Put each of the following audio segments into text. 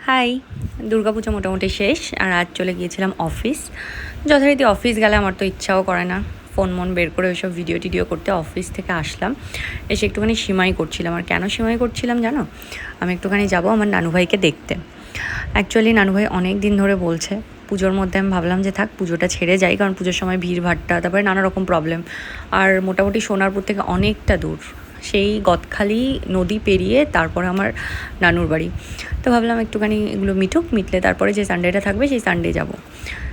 High, Durga Puja মোটামুটি শেষ আর আজ চলে গিয়েছিলাম অফিস। যথারীতি অফিস গেলে আমার তো ইচ্ছাও করে না ফোন বের করে ওইসব ভিডিও টিডিও করতে। অফিস থেকে আসলাম, এসে একটুখানি সিমাই করছিলাম। আর কেন সিমাই করছিলাম জানো? আমি একটুখানি যাব আমার নানুভাইকে দেখতে। অ্যাকচুয়ালি নানুভাই অনেক দিন ধরে বলছে। পুজোর মধ্যে আমি ভাবলাম যে থাক, পুজোটা ছেড়ে যাই, কারণ পুজোর সময় ভিড় ভাট্টা, তারপরে নানা রকম প্রবলেম। আর মোটামুটি সোনারপুর থেকে অনেকটা দূর, সেই গদখালি নদী পেরিয়ে তারপরে আমার নানুর বাড়ি। তো ভাবলাম একটুখানি এগুলো মিটলে তারপরে যে সানডেটা থাকবে সেই সানডে যাব।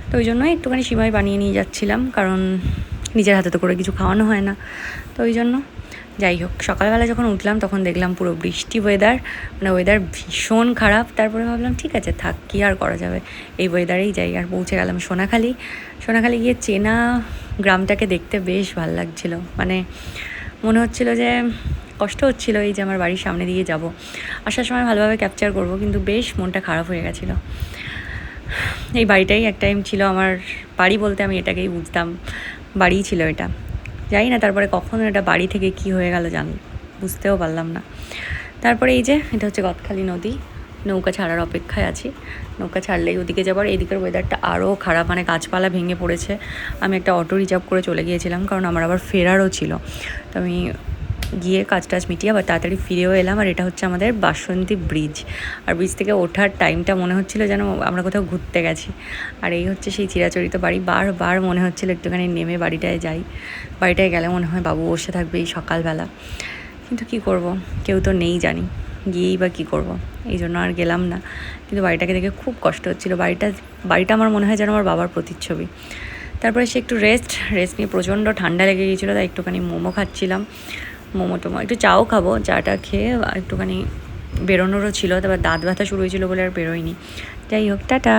তো ওই জন্যই একটুখানি সিমাই বানিয়ে নিয়ে যাচ্ছিলাম, কারণ নিজের হাতে তো করে কিছু খাওয়ানো হয় না। তো ওই জন্য যাই হোক, সকালবেলা যখন উঠলাম তখন দেখলাম পুরো বৃষ্টি ওয়েদার, মানে ওয়েদার ভীষণ খারাপ। তারপরে ভাবলাম ঠিক আছে থাক, কী আর করা যাবে, এই ওয়েদারেই যাই। আর পৌঁছে গেলাম সোনাখালি গিয়ে চেনা গ্রামটাকে দেখতে বেশ ভালো লাগছিলো। মানে মনে হচ্ছিল যে কষ্ট হচ্ছিল এই যে আমার বাড়ির সামনে দিয়ে যাব, আসার সময় ভালোভাবে ক্যাপচার করব, কিন্তু বেশ মনটা খারাপ হয়ে গেছিলো। এই বাড়িটাই এক টাইম ছিল আমার বাড়ি, বলতে আমি এটাকেই বুঝতাম বাড়িই ছিল এটা। জানি না তারপরে কখনো এটা বাড়ি থেকে কি হয়ে গেল বুঝতেও পারলাম না। তারপরে এই যে এটা হচ্ছে গদখালি নদী, নৌকা ছাড়ার অপেক্ষায় আছি। নৌকা ছাড়লেই ওদিকে যাবার। এদিকের ওয়েদারটা আরও খারাপ, মানে গাছপালা ভেঙে পড়েছে। আমি একটা অটো রিজার্ভ করে চলে গিয়েছিলাম, কারণ আমার আবার ফেরারও ছিল। তো আমি গিয়ে কাজ টাজ মিটিয়ে আবার তাড়াতাড়ি ফিরেও এলাম। আর এটা হচ্ছে আমাদের বাসন্তী ব্রিজ। আর ব্রিজ থেকে ওঠার টাইমটা মনে হচ্ছিলো যেন আমরা কোথাও ঘুরতে গেছি। আর এই হচ্ছে সেই চিরাচরিত বাড়ি। বারবার মনে হচ্ছিলো একটুখানি নেমে বাড়িটায় যাই। বাড়িটায় গেলে মনে হয় বাবু বসে থাকবে এই সকালবেলা, কিন্তু কি করব, কেউ তো নেই জানি, গিয়েই বা কী করব। এই জন্য আর গেলাম না। কিন্তু বাড়িটাকে দেখে খুব কষ্ট হচ্ছিলো। বাড়িটা আমার মনে হয় যেন আমার বাবার প্রতিচ্ছবি। তারপরে সে একটু রেস্ট নিয়ে, প্রচণ্ড ঠান্ডা লেগে গিয়েছিলো, তাই একটুখানি মোমো খাচ্ছিলাম। মোমো একটু চাও খাবো, চাটা খেয়ে একটুখানি বেরোনোরও ছিল, তারপর দাঁত ব্যথা শুরু হয়েছিলো বলে আর বেরোয়নি। যাই হোক, টাটা।